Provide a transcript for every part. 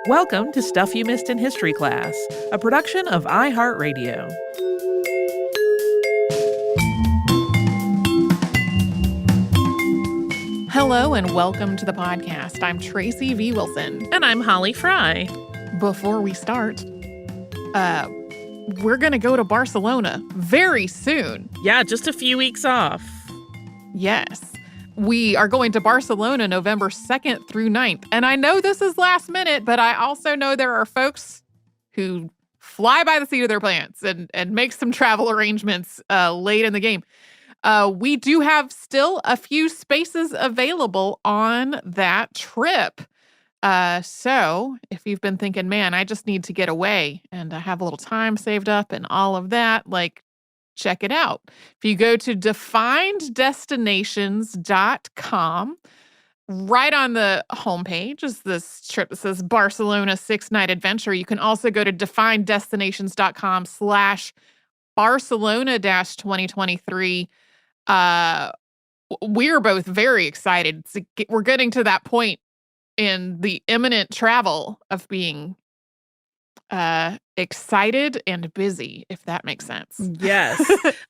Welcome to Stuff You Missed in History Class, a production of iHeartRadio. Hello and welcome to the podcast. I'm Tracy V. Wilson. And I'm Holly Fry. Before we start, we're going to go to Barcelona very soon. Yeah, just a few weeks off. Yes. We are going to Barcelona November 2nd through 9th. And I know this is last minute, but I also know there are folks who fly by the seat of their pants and make some travel arrangements late in the game. We do have still a few spaces available on that trip. So if you've been thinking, man, I just need to get away and I have a little time saved up and all of that, check it out. If you go to defineddestinations.com, right on the homepage is this trip that says Barcelona 6-night adventure. You can also go to defineddestinations.com/Barcelona-2023. We're both very excited. We're getting to that point in the imminent travel of being excited and busy, if that makes sense. Yes.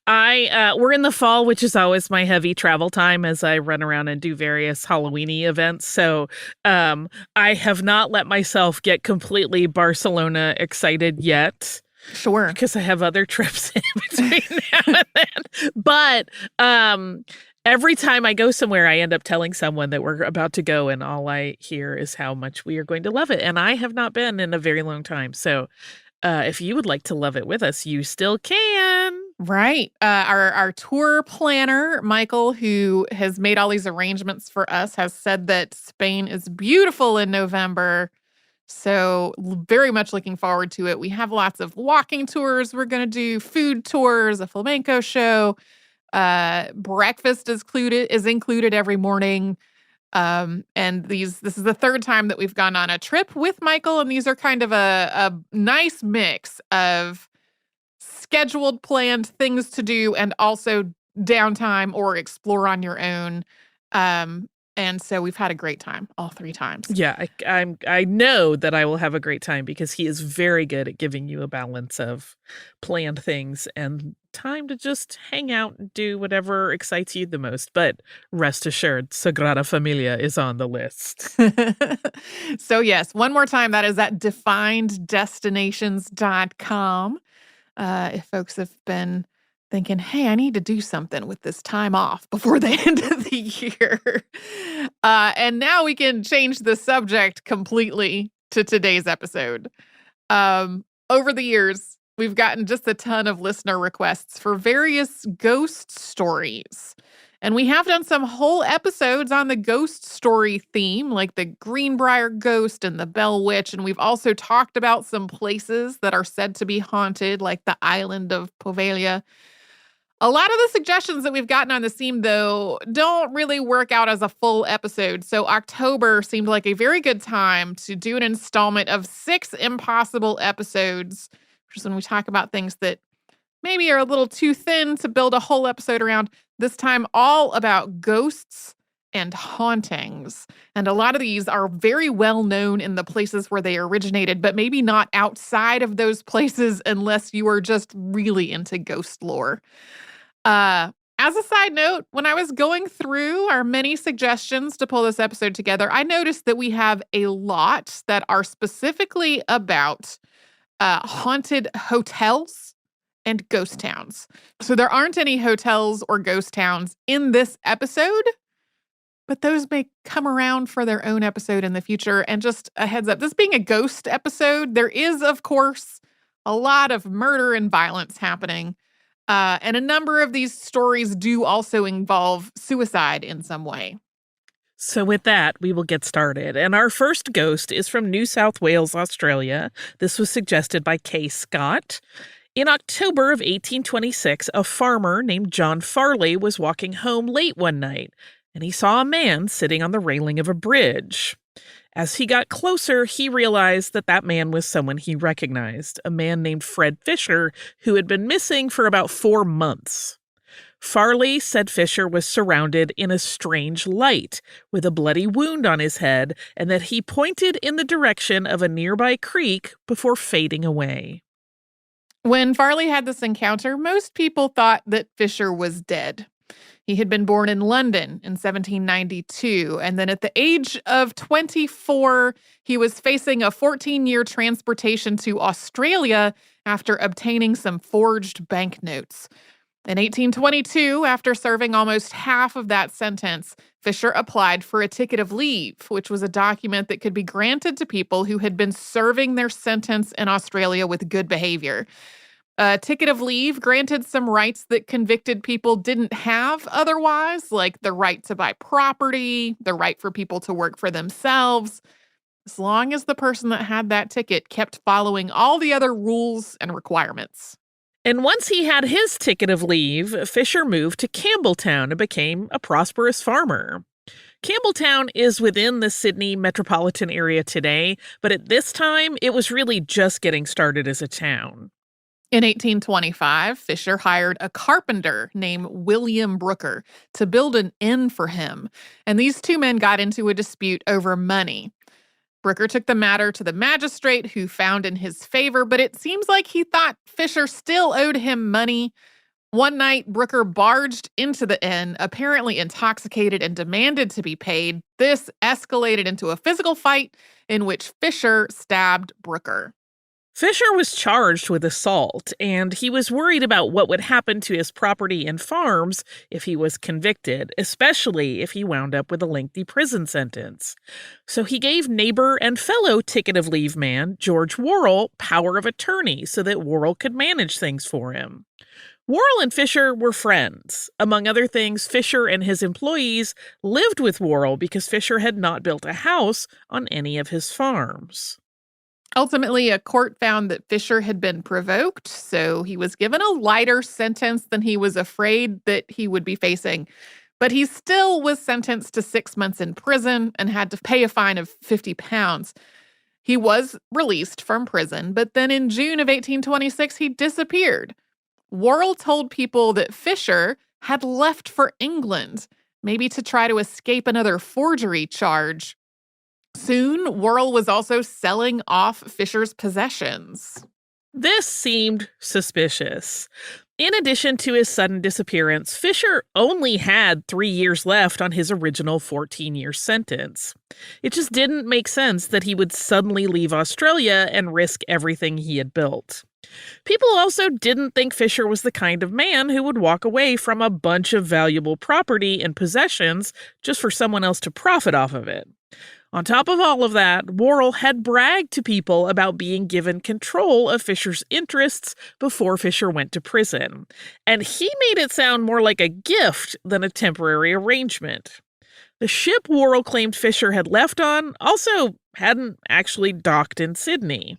We're in the fall, which is always my heavy travel time as I run around and do various Halloween-y events. So I have not let myself get completely Barcelona excited yet. Sure. Because I have other trips in between now and then. But every time I go somewhere, I end up telling someone that we're about to go, and all I hear is how much we are going to love it. And I have not been in a very long time. So if you would like to love it with us, you still can. Right. Our tour planner, Michael, who has made all these arrangements for us, has said that Spain is beautiful in November. So very much looking forward to it. We have lots of walking tours we're going to do, food tours, a flamenco show. Breakfast is included every morning. And this is the third time that we've gone on a trip with Michael, and these are kind of a nice mix of scheduled, planned things to do and also downtime or explore on your own. And so we've had a great time all three times. Yeah, I know that I will have a great time because he is very good at giving you a balance of planned things and time to just hang out and do whatever excites you the most. But rest assured, Sagrada Familia is on the list. So yes, one more time, that is at defineddestinations.com. If folks have been thinking, hey, I need to do something with this time off before the end of the year. And now we can change the subject completely to today's episode. Over the years, we've gotten just a ton of listener requests for various ghost stories. And we have done some whole episodes on the ghost story theme, like the Greenbrier Ghost and the Bell Witch. And we've also talked about some places that are said to be haunted, like the island of Poveglia. A lot of the suggestions that we've gotten on this theme, though, don't really work out as a full episode. So October seemed like a very good time to do an installment of 6 impossible episodes, which is when we talk about things that maybe are a little too thin to build a whole episode around. This time, all about ghosts and hauntings. And a lot of these are very well known in the places where they originated, but maybe not outside of those places unless you are just really into ghost lore. As a side note, when I was going through our many suggestions to pull this episode together, I noticed that we have a lot that are specifically about haunted hotels and ghost towns. So there aren't any hotels or ghost towns in this episode, but those may come around for their own episode in the future. And just a heads up, this being a ghost episode, there is, of course, a lot of murder and violence happening. And a number of these stories do also involve suicide in some way. So with that, we will get started. And our first ghost is from New South Wales, Australia. This was suggested by Kay Scott. In October of 1826, a farmer named John Farley was walking home late one night, and he saw a man sitting on the railing of a bridge. As he got closer, he realized that that man was someone he recognized, a man named Fred Fisher, who had been missing for about 4 months. Farley said Fisher was surrounded in a strange light with a bloody wound on his head and that he pointed in the direction of a nearby creek before fading away. When Farley had this encounter, most people thought that Fisher was dead. He had been born in London in 1792, and then at the age of 24, he was facing a 14-year transportation to Australia after obtaining some forged banknotes. In 1822, after serving almost half of that sentence, Fisher applied for a ticket of leave, which was a document that could be granted to people who had been serving their sentence in Australia with good behavior. A ticket of leave granted some rights that convicted people didn't have otherwise, like the right to buy property, the right for people to work for themselves, as long as the person that had that ticket kept following all the other rules and requirements. And once he had his ticket of leave, Fisher moved to Campbelltown and became a prosperous farmer. Campbelltown is within the Sydney metropolitan area today, but at this time, it was really just getting started as a town. In 1825, Fisher hired a carpenter named William Brooker to build an inn for him, and these two men got into a dispute over money. Brooker took the matter to the magistrate, who found in his favor, but it seems like he thought Fisher still owed him money. One night, Brooker barged into the inn, apparently intoxicated, and demanded to be paid. This escalated into a physical fight in which Fisher stabbed Brooker. Fisher was charged with assault, and he was worried about what would happen to his property and farms if he was convicted, especially if he wound up with a lengthy prison sentence. So he gave neighbor and fellow ticket of leave man, George Worrell, power of attorney so that Worrell could manage things for him. Worrell and Fisher were friends. Among other things, Fisher and his employees lived with Worrell because Fisher had not built a house on any of his farms. Ultimately, a court found that Fisher had been provoked, so he was given a lighter sentence than he was afraid that he would be facing. But he still was sentenced to 6 months in prison and had to pay a fine of £50. He was released from prison, but then in June of 1826, he disappeared. Worrell told people that Fisher had left for England, maybe to try to escape another forgery charge. Soon, Worrell was also selling off Fisher's possessions. This seemed suspicious. In addition to his sudden disappearance, Fisher only had 3 years left on his original 14-year sentence. It just didn't make sense that he would suddenly leave Australia and risk everything he had built. People also didn't think Fisher was the kind of man who would walk away from a bunch of valuable property and possessions just for someone else to profit off of it. On top of all of that, Worrell had bragged to people about being given control of Fisher's interests before Fisher went to prison, and he made it sound more like a gift than a temporary arrangement. The ship Worrell claimed Fisher had left on also hadn't actually docked in Sydney.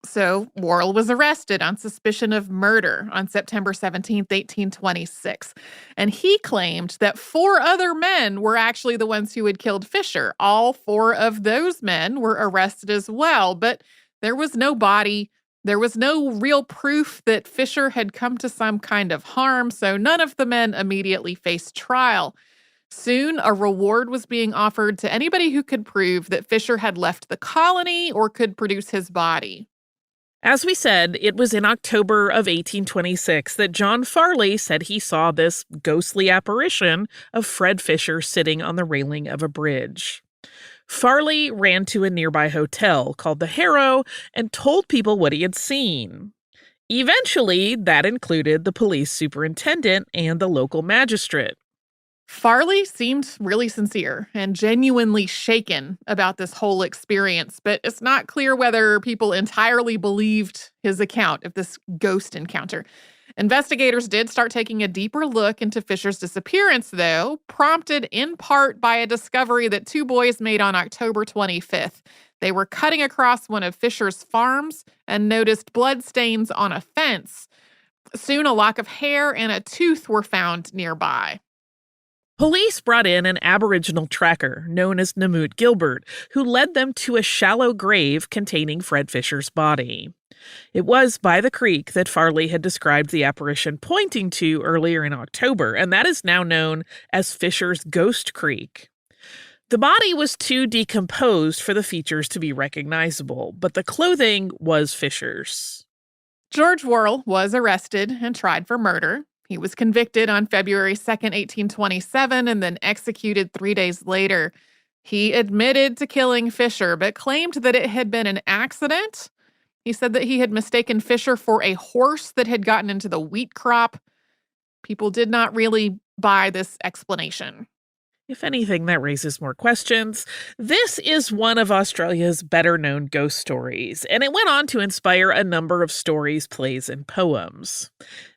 So Worrell was arrested on suspicion of murder on September 17, 1826. And he claimed that 4 other men were actually the ones who had killed Fisher. All 4 of those men were arrested as well, but there was no body. There was no real proof that Fisher had come to some kind of harm, so none of the men immediately faced trial. Soon, a reward was being offered to anybody who could prove that Fisher had left the colony or could produce his body. As we said, it was in October of 1826 that John Farley said he saw this ghostly apparition of Fred Fisher sitting on the railing of a bridge. Farley ran to a nearby hotel called the Harrow and told people what he had seen. Eventually, that included the police superintendent and the local magistrate. Farley seemed really sincere and genuinely shaken about this whole experience, but it's not clear whether people entirely believed his account of this ghost encounter. Investigators did start taking a deeper look into Fisher's disappearance, though, prompted in part by a discovery that 2 boys made on October 25th. They were cutting across one of Fisher's farms and noticed bloodstains on a fence. Soon, a lock of hair and a tooth were found nearby. Police brought in an Aboriginal tracker known as Namoot Gilbert, who led them to a shallow grave containing Fred Fisher's body. It was by the creek that Farley had described the apparition pointing to earlier in October, and that is now known as Fisher's Ghost Creek. The body was too decomposed for the features to be recognizable, but the clothing was Fisher's. George Worrell was arrested and tried for murder. He was convicted on February 2nd, 1827, and then executed 3 days later. He admitted to killing Fisher, but claimed that it had been an accident. He said that he had mistaken Fisher for a horse that had gotten into the wheat crop. People did not really buy this explanation. If anything, that raises more questions. This is one of Australia's better-known ghost stories, and it went on to inspire a number of stories, plays, and poems.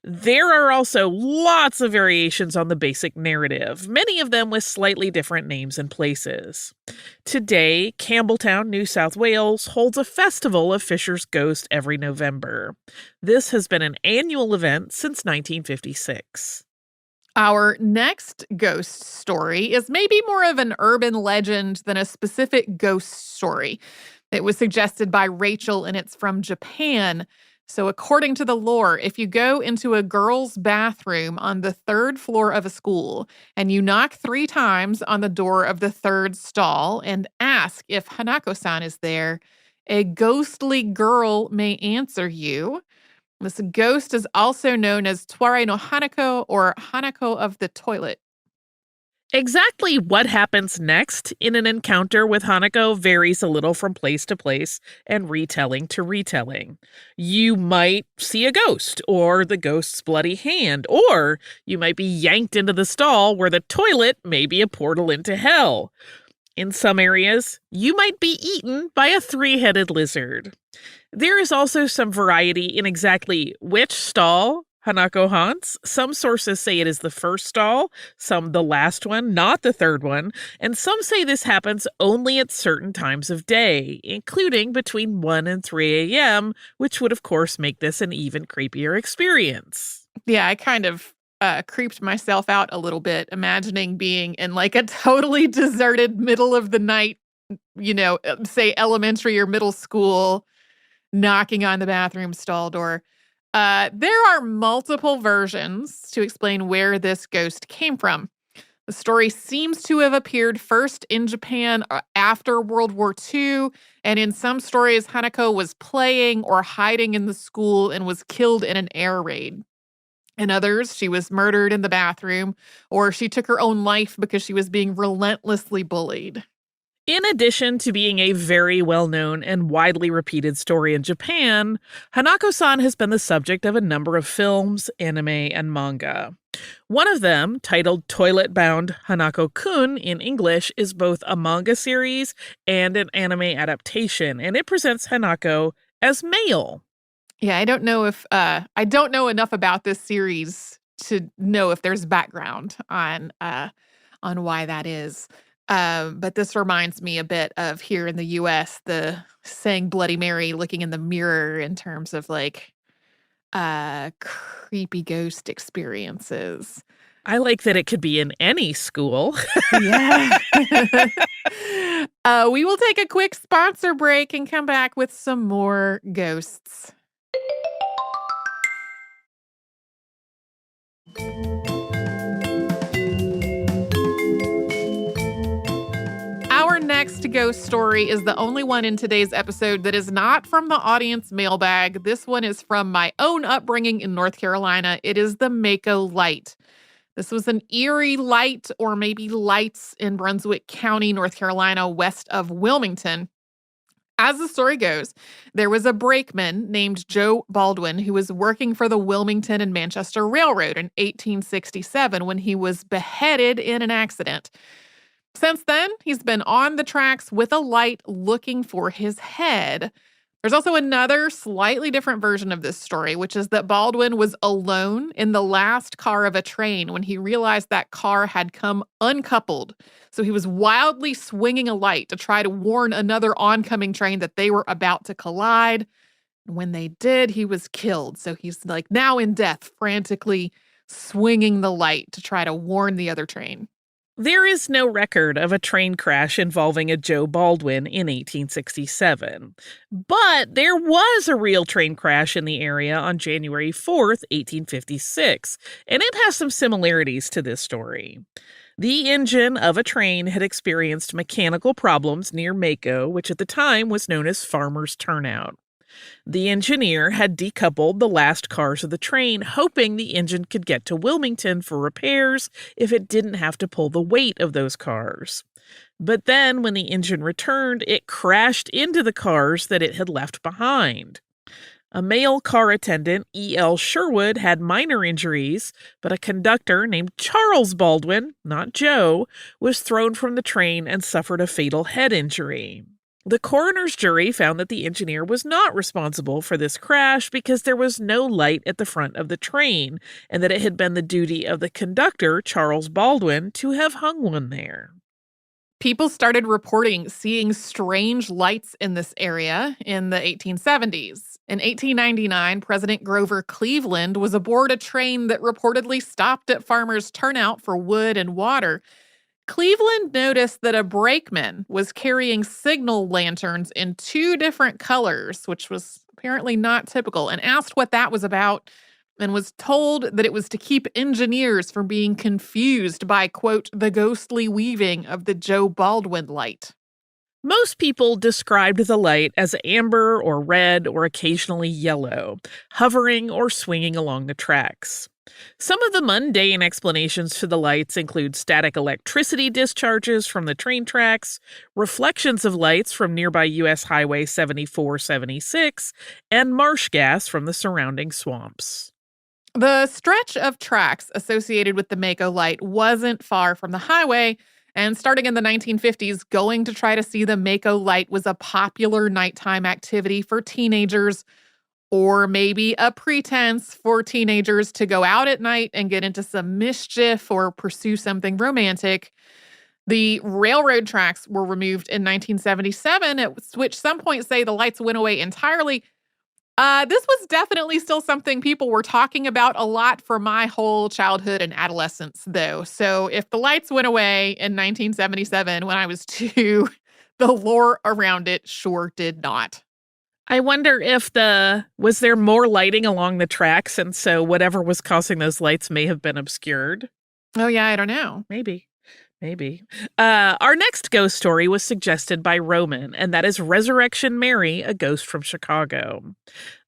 There are also lots of variations on the basic narrative, many of them with slightly different names and places. Today, Campbelltown, New South Wales, holds a festival of Fisher's Ghost every November. This has been an annual event since 1956. Our next ghost story is maybe more of an urban legend than a specific ghost story. It was suggested by Rachel, and it's from Japan. So according to the lore, if you go into a girl's bathroom on the 3rd floor of a school and you knock 3 times on the door of the 3rd stall and ask if Hanako-san is there, a ghostly girl may answer you. This ghost is also known as Tware no Hanako or Hanako of the toilet. Exactly what happens next in an encounter with Hanako varies a little from place to place and retelling to retelling. You might see a ghost or the ghost's bloody hand, or you might be yanked into the stall where the toilet may be a portal into hell. In some areas, you might be eaten by a 3-headed lizard. There is also some variety in exactly which stall Hanako haunts. Some sources say it is the first stall, some the last one, not the 3rd one, and some say this happens only at certain times of day, including between 1 and 3 a.m., which would of course make this an even creepier experience. Yeah, I kind of creeped myself out a little bit, imagining being in like a totally deserted middle of the night, say elementary or middle school, knocking on the bathroom stall door. There are multiple versions to explain where this ghost came from. The story seems to have appeared first in Japan after World War II, and in some stories, Hanako was playing or hiding in the school and was killed in an air raid. In others, she was murdered in the bathroom, or she took her own life because she was being relentlessly bullied. In addition to being a very well-known and widely repeated story in Japan, Hanako-san has been the subject of a number of films, anime, and manga. One of them, titled Toilet-Bound Hanako-kun in English, is both a manga series and an anime adaptation, and it presents Hanako as male. Yeah, I don't know enough about this series to know if there's background on why that is. But this reminds me a bit of here in the US, the saying Bloody Mary looking in the mirror in terms of like creepy ghost experiences. I like that it could be in any school. Yeah. We will take a quick sponsor break and come back with some more ghosts. Our next ghost story is the only one in today's episode that is not from the audience mailbag. This one is from my own upbringing in North Carolina. It is the Mako Light. This was an eerie light, or maybe lights, in Brunswick County, North Carolina, west of Wilmington. As the story goes, there was a brakeman named Joe Baldwin who was working for the Wilmington and Manchester Railroad in 1867 when he was beheaded in an accident. Since then, he's been on the tracks with a light looking for his head. There's also another slightly different version of this story, which is that Baldwin was alone in the last car of a train when he realized that car had come uncoupled. So he was wildly swinging a light to try to warn another oncoming train that they were about to collide. When they did, he was killed. So he's like now in death, frantically swinging the light to try to warn the other train. There is no record of a train crash involving a Joe Baldwin in 1867, but there was a real train crash in the area on January 4th, 1856, and it has some similarities to this story. The engine of a train had experienced mechanical problems near Mako, which at the time was known as Farmer's Turnout. The engineer had decoupled the last cars of the train, hoping the engine could get to Wilmington for repairs if it didn't have to pull the weight of those cars. But then, when the engine returned, it crashed into the cars that it had left behind. A male car attendant, E.L. Sherwood, had minor injuries, but a conductor named Charles Baldwin, not Joe, was thrown from the train and suffered a fatal head injury. The coroner's jury found that the engineer was not responsible for this crash because there was no light at the front of the train, and that it had been the duty of the conductor, Charles Baldwin, to have hung one there. People started reporting seeing strange lights in this area in the 1870s. In 1899, President Grover Cleveland was aboard a train that reportedly stopped at Farmer's Turnout for wood and water. Cleveland noticed that a brakeman was carrying signal lanterns in 2 different colors, which was apparently not typical, and asked what that was about, and was told that it was to keep engineers from being confused by, quote, the ghostly weaving of the Joe Baldwin light. Most people described the light as amber or red or occasionally yellow, hovering or swinging along the tracks. Some of the mundane explanations to the lights include static electricity discharges from the train tracks, reflections of lights from nearby U.S. Highway 7476, and marsh gas from the surrounding swamps. The stretch of tracks associated with the Mako light wasn't far from the highway, and starting in the 1950s, going to try to see the Mako light was a popular nighttime activity for teenagers, or maybe a pretense for teenagers to go out at night and get into some mischief or pursue something romantic. The railroad tracks were removed in 1977, at which some point say the lights went away entirely. This was definitely still something people were talking about a lot for my whole childhood and adolescence, though. So if the lights went away in 1977 when I was 2, the lore around it sure did not. I wonder if was there more lighting along the tracks, and so whatever was causing those lights may have been obscured? Oh, yeah, I don't know. Maybe. Our next ghost story was suggested by Roman, and that is Resurrection Mary, a ghost from Chicago.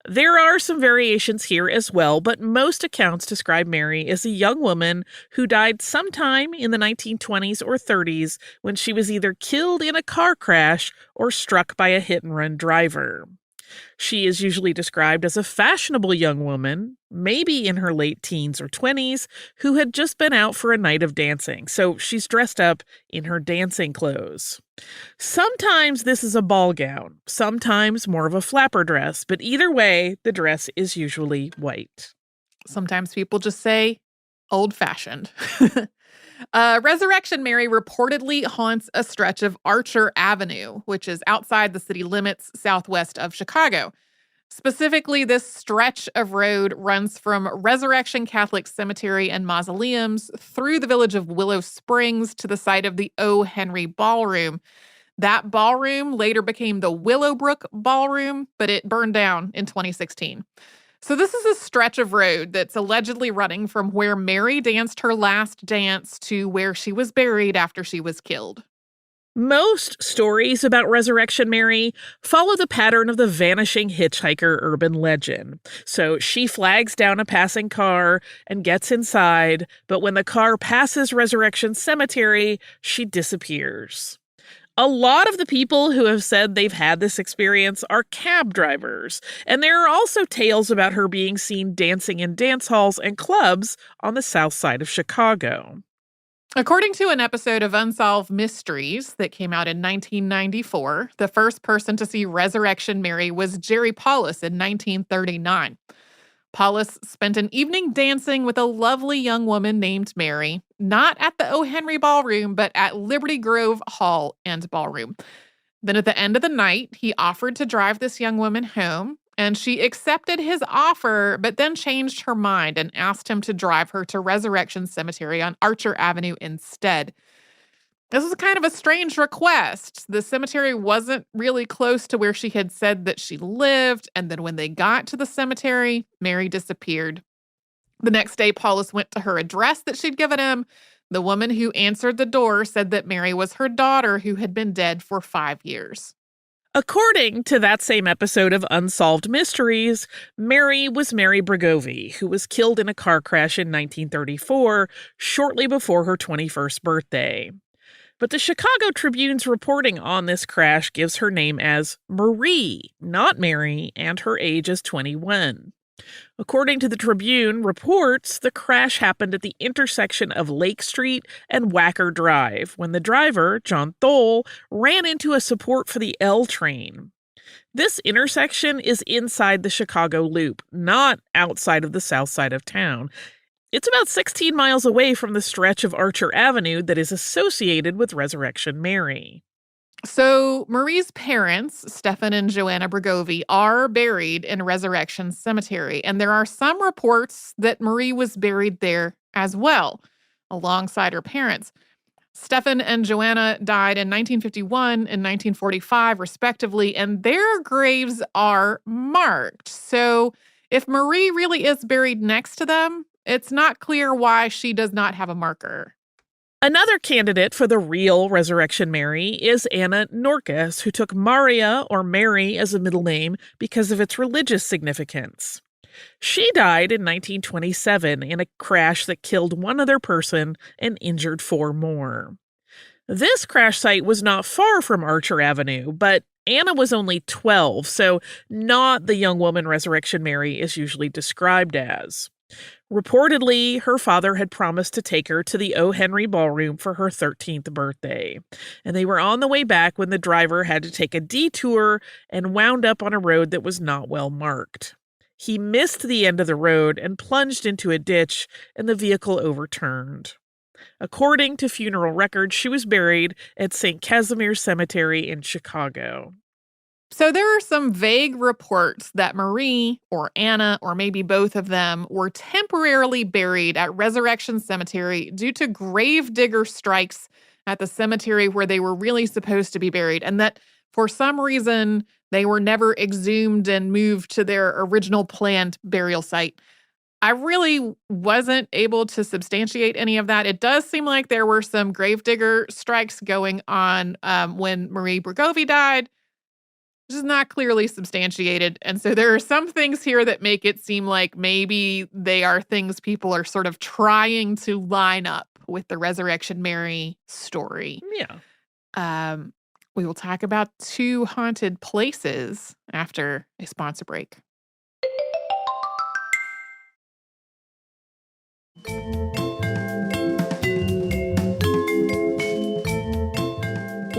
There are some variations here as well, but most accounts describe Mary as a young woman who died sometime in the 1920s or 30s when she was either killed in a car crash or struck by a hit-and-run driver. She is usually described as a fashionable young woman, maybe in her late teens or 20s, who had just been out for a night of dancing, so she's dressed up in her dancing clothes. Sometimes this is a ball gown, sometimes more of a flapper dress, but either way, the dress is usually white. Sometimes people just say old-fashioned. Resurrection Mary reportedly haunts a stretch of Archer Avenue, which is outside the city limits southwest of Chicago. Specifically, this stretch of road runs from Resurrection Catholic Cemetery and Mausoleums through the village of Willow Springs to the site of the O. Henry Ballroom. That ballroom later became the Willowbrook Ballroom, but it burned down in 2016. So this is a stretch of road that's allegedly running from where Mary danced her last dance to where she was buried after she was killed. Most stories about Resurrection Mary follow the pattern of the vanishing hitchhiker urban legend. So she flags down a passing car and gets inside, but when the car passes Resurrection Cemetery, she disappears. A lot of the people who have said they've had this experience are cab drivers, and there are also tales about her being seen dancing in dance halls and clubs on the south side of Chicago. According to an episode of Unsolved Mysteries that came out in 1994, the first person to see Resurrection Mary was Jerry Paulus in 1939. Paulus spent an evening dancing with a lovely young woman named Mary, not at the O. Henry Ballroom, but at Liberty Grove Hall and Ballroom. Then at the end of the night, he offered to drive this young woman home, and she accepted his offer, but then changed her mind and asked him to drive her to Resurrection Cemetery on Archer Avenue instead. This was kind of a strange request. The cemetery wasn't really close to where she had said that she lived, and then when they got to the cemetery, Mary disappeared. The next day, Paulus went to her address that she'd given him. The woman who answered the door said that Mary was her daughter who had been dead for 5 years. According to that same episode of Unsolved Mysteries, Mary was Mary Bregovy, who was killed in a car crash in 1934, shortly before her 21st birthday. But the Chicago Tribune's reporting on this crash gives her name as Marie, not Mary, and her age as 21. According to the Tribune reports, the crash happened at the intersection of Lake Street and Wacker Drive when the driver, John Thole, ran into a support for the L train. This intersection is inside the Chicago Loop, not outside of the south side of town. It's about 16 miles away from the stretch of Archer Avenue that is associated with Resurrection Mary. So Marie's parents, Stephen and Joanna Bregovy, are buried in Resurrection Cemetery, and there are some reports that Marie was buried there as well, alongside her parents. Stephen and Joanna died in 1951 and 1945, respectively, and their graves are marked. So if Marie really is buried next to them, it's not clear why she does not have a marker. Another candidate for the real Resurrection Mary is Anna Norkus, who took Maria or Mary as a middle name because of its religious significance. She died in 1927 in a crash that killed one other person and injured 4 more. This crash site was not far from Archer Avenue, but Anna was only 12, so not the young woman Resurrection Mary is usually described as. Reportedly, her father had promised to take her to the O. Henry Ballroom for her 13th birthday, and they were on the way back when the driver had to take a detour and wound up on a road that was not well marked. He missed the end of the road and plunged into a ditch, and the vehicle overturned. According to funeral records, she was buried at St. Casimir Cemetery in Chicago. So there are some vague reports that Marie or Anna, or maybe both of them, were temporarily buried at Resurrection Cemetery due to gravedigger strikes at the cemetery where they were really supposed to be buried, and that for some reason they were never exhumed and moved to their original planned burial site. I really wasn't able to substantiate any of that. It does seem like there were some gravedigger strikes going on when Marie Bregovy died, which is not clearly substantiated. And so there are some things here that make it seem like maybe they are things people are sort of trying to line up with the Resurrection Mary story. Yeah. We will talk about 2 haunted places after a sponsor break.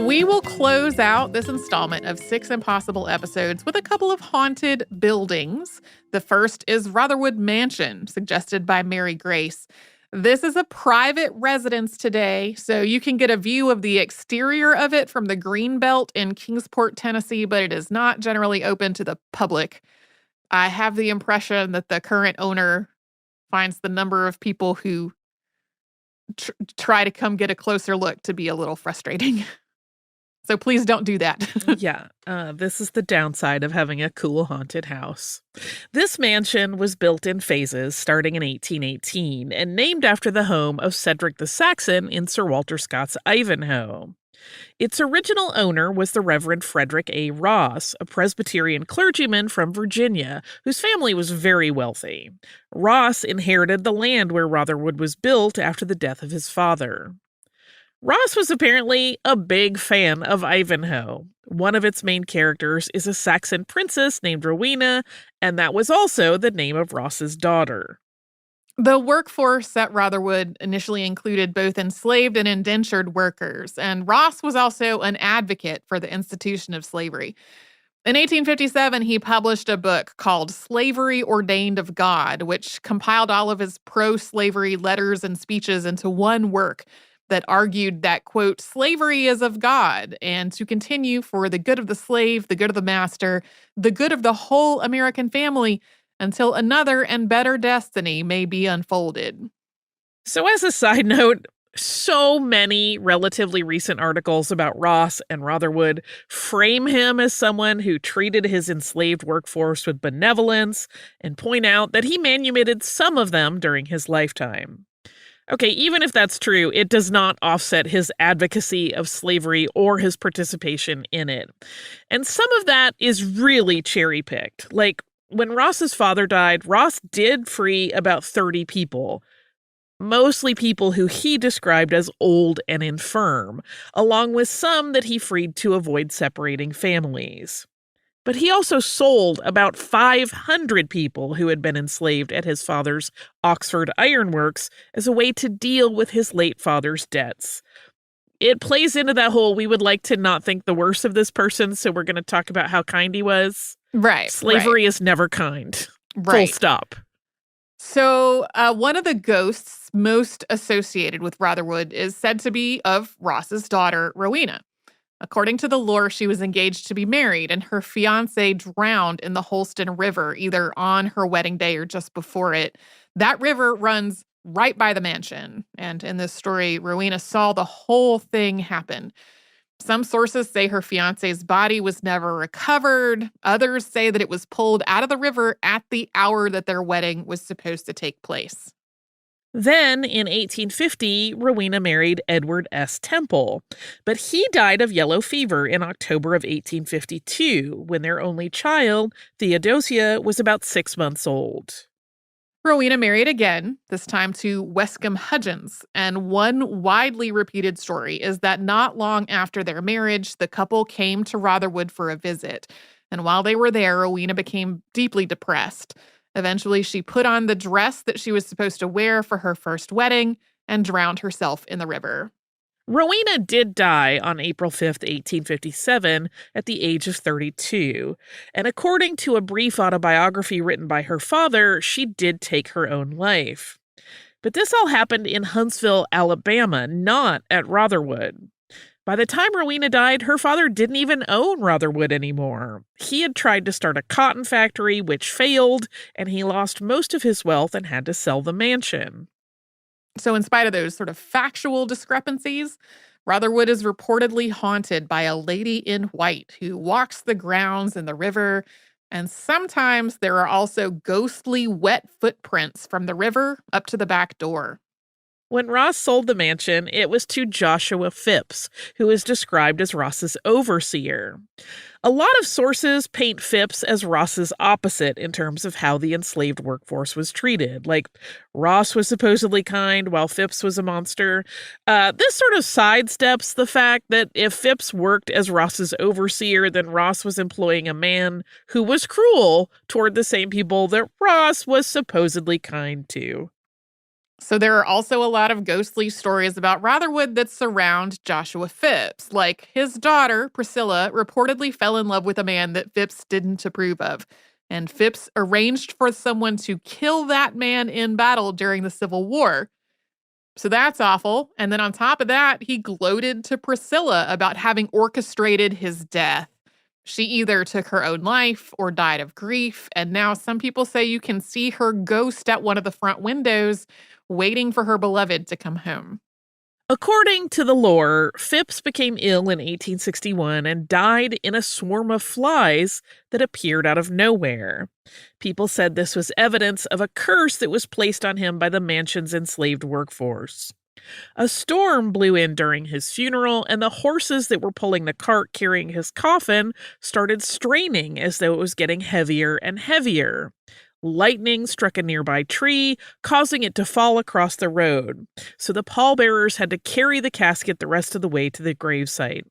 We will close out this installment of 6 impossible episodes with a couple of haunted buildings. The first is Rotherwood Mansion, suggested by Mary Grace. This is a private residence today, so you can get a view of the exterior of it from the Greenbelt in Kingsport, Tennessee, but it is not generally open to the public. I have the impression that the current owner finds the number of people who try to come get a closer look to be a little frustrating. So please don't do that. Yeah, this is the downside of having a cool haunted house. This mansion was built in phases starting in 1818 and named after the home of Cedric the Saxon in Sir Walter Scott's Ivanhoe. Its original owner was the Reverend Frederick A. Ross, a Presbyterian clergyman from Virginia, whose family was very wealthy. Ross inherited the land where Rotherwood was built after the death of his father. Ross was apparently a big fan of Ivanhoe. One of its main characters is a Saxon princess named Rowena, and that was also the name of Ross's daughter. The workforce at Rotherwood initially included both enslaved and indentured workers, and Ross was also an advocate for the institution of slavery. In 1857, he published a book called Slavery Ordained of God, which compiled all of his pro-slavery letters and speeches into one work that argued that, quote, slavery is of God, and to continue for the good of the slave, the good of the master, the good of the whole American family, until another and better destiny may be unfolded. So as a side note, So many relatively recent articles about Ross and Rotherwood frame him as someone who treated his enslaved workforce with benevolence and point out that he manumitted some of them during his lifetime. Okay, even if that's true, it does not offset his advocacy of slavery or his participation in it. And some of that is really cherry-picked. Like, when Ross's father died, Ross did free about 30 people, mostly people who he described as old and infirm, along with some that he freed to avoid separating families. But he also sold about 500 people who had been enslaved at his father's Oxford Ironworks as a way to deal with his late father's debts. It plays into that whole we would like to not think the worst of this person, so we're going to talk about how kind he was. Right. Slavery is never kind. Right. Full stop. So one of the ghosts most associated with Rotherwood is said to be of Ross's daughter, Rowena. According to the lore, she was engaged to be married, and her fiancé drowned in the Holston River, either on her wedding day or just before it. That river runs right by the mansion. And in this story, Rowena saw the whole thing happen. Some sources say her fiancé's body was never recovered. Others say that it was pulled out of the river at the hour that their wedding was supposed to take place. Then, in 1850, Rowena married Edward S. Temple, but he died of yellow fever in October of 1852, when their only child, Theodosia, was about 6 months old. Rowena married again, this time to Wescombe Hudgens, and one widely repeated story is that not long after their marriage, the couple came to Rotherwood for a visit, and while they were there, Rowena became deeply depressed. Eventually, she put on the dress that she was supposed to wear for her first wedding and drowned herself in the river. Rowena did die on April 5th, 1857, at the age of 32, and according to a brief autobiography written by her father, she did take her own life. But this all happened in Huntsville, Alabama, not at Rotherwood. By the time Rowena died, her father didn't even own Rotherwood anymore. He had tried to start a cotton factory, which failed, and he lost most of his wealth and had to sell the mansion. So in spite of those sort of factual discrepancies, Rotherwood is reportedly haunted by a lady in white who walks the grounds in the river, and sometimes there are also ghostly wet footprints from the river up to the back door. When Ross sold the mansion, it was to Joshua Phipps, who is described as Ross's overseer. A lot of sources paint Phipps as Ross's opposite in terms of how the enslaved workforce was treated. Like, Ross was supposedly kind while Phipps was a monster. This sort of sidesteps the fact that if Phipps worked as Ross's overseer, then Ross was employing a man who was cruel toward the same people that Ross was supposedly kind to. So there are also a lot of ghostly stories about Rotherwood that surround Joshua Phipps. Like, his daughter, Priscilla, reportedly fell in love with a man that Phipps didn't approve of. And Phipps arranged for someone to kill that man in battle during the Civil War. So that's awful. And then on top of that, he gloated to Priscilla about having orchestrated his death. She either took her own life or died of grief. And now some people say you can see her ghost at one of the front windows waiting for her beloved to come home. According to the lore, Phipps became ill in 1861 and died in a swarm of flies that appeared out of nowhere. People said this was evidence of a curse that was placed on him by the mansion's enslaved workforce. A storm blew in during his funeral, and the horses that were pulling the cart carrying his coffin started straining as though it was getting heavier and heavier. Lightning struck a nearby tree, causing it to fall across the road, so the pallbearers had to carry the casket the rest of the way to the gravesite.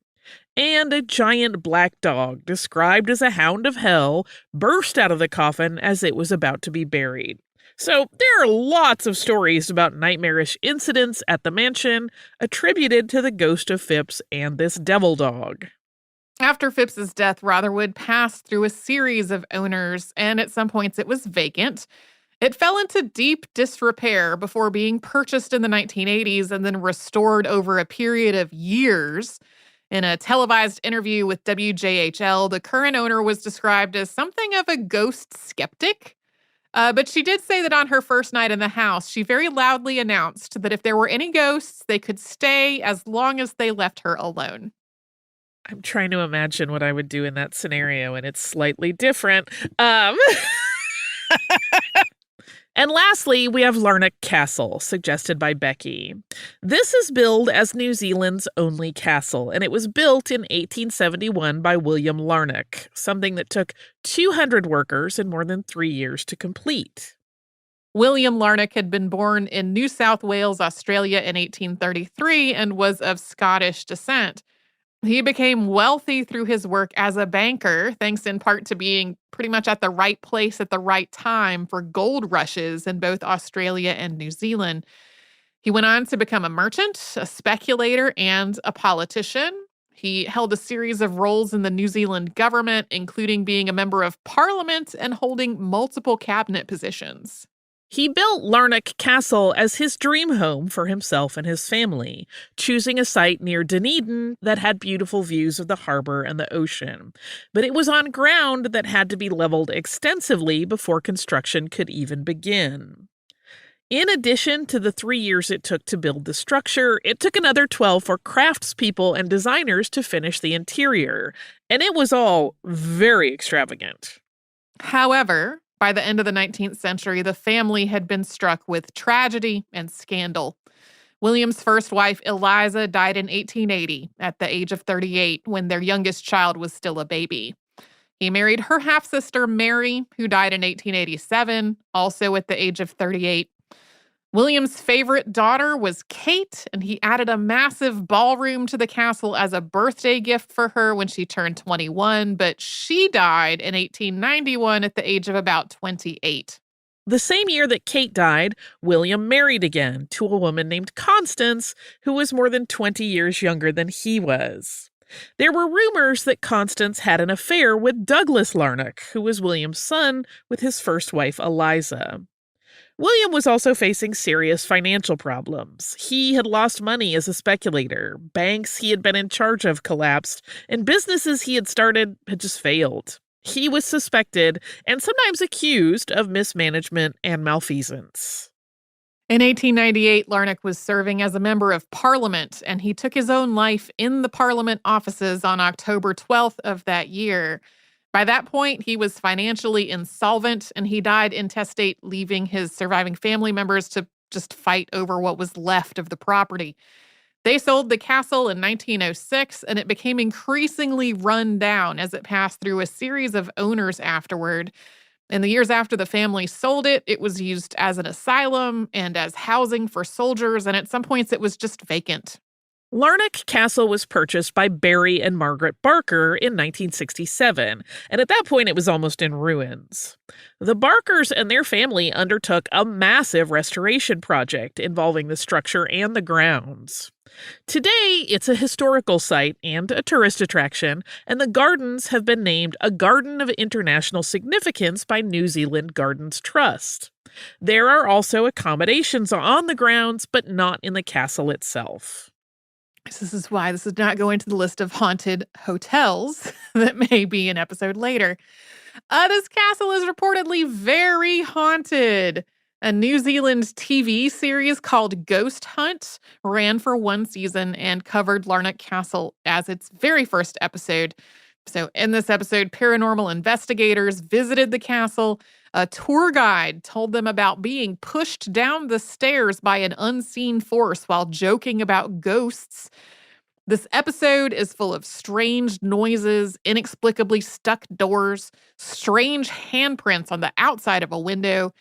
And a giant black dog, described as a hound of hell, burst out of the coffin as it was about to be buried. So there are lots of stories about nightmarish incidents at the mansion attributed to the ghost of Phipps and this devil dog. After Phipps's death, Rotherwood passed through a series of owners, and at some points it was vacant. It fell into deep disrepair before being purchased in the 1980s and then restored over a period of years. In a televised interview with WJHL, the current owner was described as something of a ghost skeptic. But she did say that on her first night in the house, she very loudly announced that if there were any ghosts, they could stay as long as they left her alone. I'm trying to imagine what I would do in that scenario, and it's slightly different. Um, And lastly, we have Larnac Castle, suggested by Becky. This is billed as New Zealand's only castle, and it was built in 1871 by William Larnac, something that took 200 workers and more than 3 years to complete. William Larnac had been born in New South Wales, Australia in 1833 and was of Scottish descent. He became wealthy through his work as a banker, thanks in part to being pretty much at the right place at the right time for gold rushes in both Australia and New Zealand. He went on to become a merchant, a speculator, and a politician. He held a series of roles in the New Zealand government, including being a member of parliament and holding multiple cabinet positions. He built Larnac Castle as his dream home for himself and his family, choosing a site near Dunedin that had beautiful views of the harbor and the ocean. But it was on ground that had to be leveled extensively before construction could even begin. In addition to the 3 years it took to build the structure, it took another 12 for craftspeople and designers to finish the interior, and it was all very extravagant. However, by the end of the 19th century, the family had been struck with tragedy and scandal. William's first wife, Eliza, died in 1880 at the age of 38 when their youngest child was still a baby. He married her half-sister, Mary, who died in 1887, also at the age of 38. William's favorite daughter was Kate, and he added a massive ballroom to the castle as a birthday gift for her when she turned 21, but she died in 1891 at the age of about 28. The same year that Kate died, William married again to a woman named Constance, who was more than 20 years younger than he was. There were rumors that Constance had an affair with Douglas Larnac, who was William's son, with his first wife, Eliza. William was also facing serious financial problems. He had lost money as a speculator, banks he had been in charge of collapsed, and businesses he had started had just failed. He was suspected and sometimes accused of mismanagement and malfeasance. In 1898, Larnac was serving as a member of Parliament, and he took his own life in the Parliament offices on October 12th of that year. By that point, he was financially insolvent, and he died intestate, leaving his surviving family members to just fight over what was left of the property. They sold the castle in 1906, and it became increasingly run down as it passed through a series of owners afterward. In the years after the family sold it, it was used as an asylum and as housing for soldiers, and at some points it was just vacant. Larnac Castle was purchased by Barry and Margaret Barker in 1967, and at that point it was almost in ruins. The Barkers and their family undertook a massive restoration project involving the structure and the grounds. Today, it's a historical site and a tourist attraction, and the gardens have been named a Garden of International Significance by New Zealand Gardens Trust. There are also accommodations on the grounds, but not in the castle itself. This is why this is not going to the list of haunted hotels that may be an episode later. This castle is reportedly very haunted. A New Zealand TV series called Ghost Hunt ran for one season and covered Larnac Castle as its very first episode. So in this episode, paranormal investigators visited the castle. A tour guide told them about being pushed down the stairs by an unseen force while joking about ghosts. This episode is full of strange noises, inexplicably stuck doors, strange handprints on the outside of a window,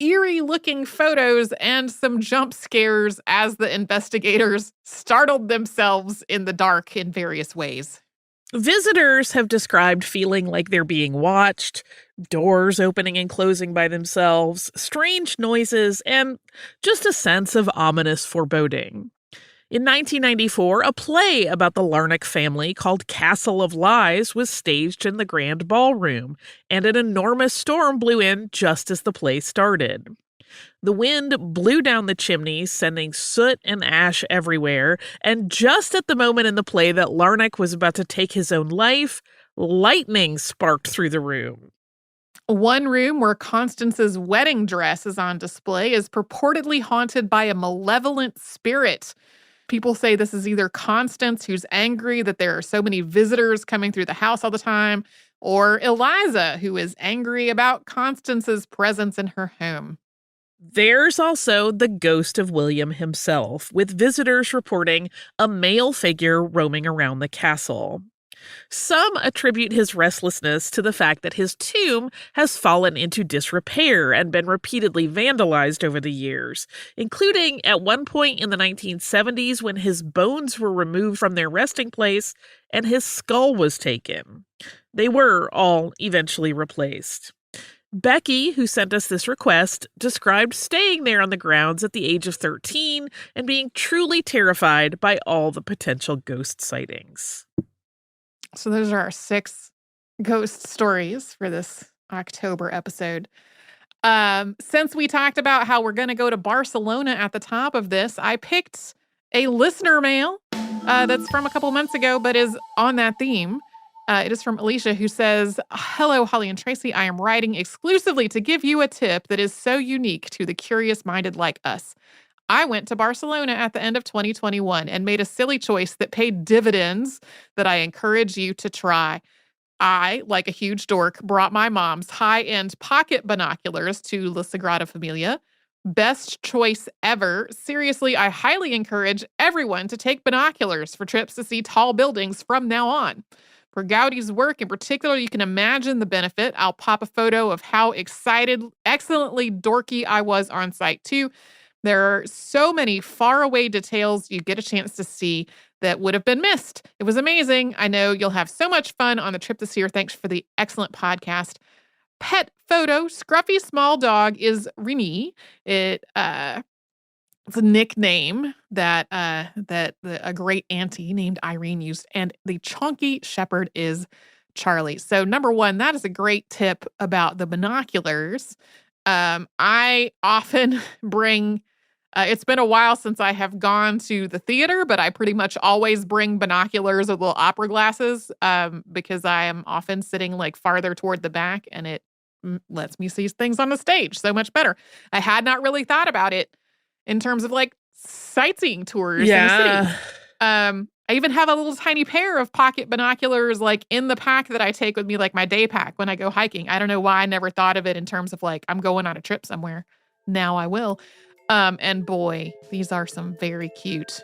eerie-looking photos, and some jump scares as the investigators startled themselves in the dark in various ways. Visitors have described feeling like they're being watched, doors opening and closing by themselves, strange noises, and just a sense of ominous foreboding. In 1994, a play about the Larnac family called Castle of Lies was staged in the Grand Ballroom, and an enormous storm blew in just as the play started. The wind blew down the chimneys, sending soot and ash everywhere, and just at the moment in the play that Larnac was about to take his own life, lightning sparked through the room. One room where Constance's wedding dress is on display is purportedly haunted by a malevolent spirit. People say this is either Constance, who's angry that there are so many visitors coming through the house all the time, or Eliza, who is angry about Constance's presence in her home. There's also the ghost of William himself, with visitors reporting a male figure roaming around the castle. Some attribute his restlessness to the fact that his tomb has fallen into disrepair and been repeatedly vandalized over the years, including at one point in the 1970s when his bones were removed from their resting place and his skull was taken. They were all eventually replaced. Becky, who sent us this request, described staying there on the grounds at the age of 13 and being truly terrified by all the potential ghost sightings. So those are our 6 ghost stories for this October episode. Since we talked about how we're going to go to Barcelona at the top of this, I picked a listener mail that's from a couple months ago, but is on that theme. It is from Alicia, who says, "Hello, Holly and Tracy. I am writing exclusively to give you a tip that is so unique to the curious-minded like us. I went to Barcelona at the end of 2021 and made a silly choice that paid dividends that I encourage you to try. I, like a huge dork, brought my mom's high-end pocket binoculars to La Sagrada Familia. Best choice ever. Seriously, I highly encourage everyone to take binoculars for trips to see tall buildings from now on. For Gaudi's work in particular, you can imagine the benefit. I'll pop a photo of how excited, excellently dorky I was on site too. There are so many faraway details you get a chance to see that would have been missed. It was amazing. I know you'll have so much fun on the trip this year. Thanks for the excellent podcast. Pet photo, scruffy small dog is Rini. It's a nickname that a great auntie named Irene used, and the chunky shepherd is Charlie. So number 1, that is a great tip about the binoculars. I often bring, it's been a while since I have gone to the theater, but I pretty much always bring binoculars or little opera glasses because I am often sitting like farther toward the back, and it lets me see things on the stage so much better. I had not really thought about it in terms of like sightseeing tours in the city. I even have a little tiny pair of pocket binoculars like in the pack that I take with me, like my day pack when I go hiking. I don't know why I never thought of it in terms of like, I'm going on a trip somewhere. Now I will. And boy, these are some very cute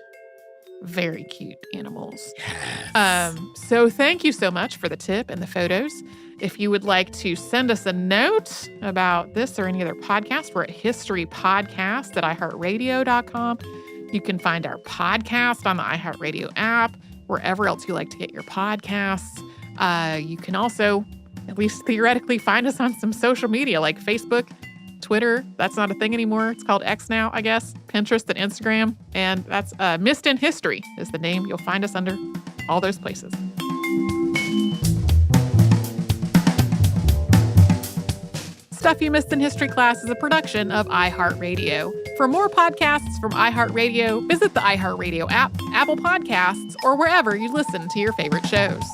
animals. Yes. So thank you so much for the tip and the photos. If you would like to send us a note about this or any other podcast, we're at historypodcast@iHeartRadio.com. You can find our podcast on the iHeartRadio app, wherever else you like to get your podcasts. You can also, at least theoretically, find us on some social media like Facebook, Twitter. That's not a thing anymore. It's called X now, I guess. Pinterest and Instagram. And that's Missed in History is the name. You'll find us under all those places. Stuff You Missed in History Class is a production of iHeartRadio. For more podcasts from iHeartRadio, visit the iHeartRadio app, Apple Podcasts, or wherever you listen to your favorite shows.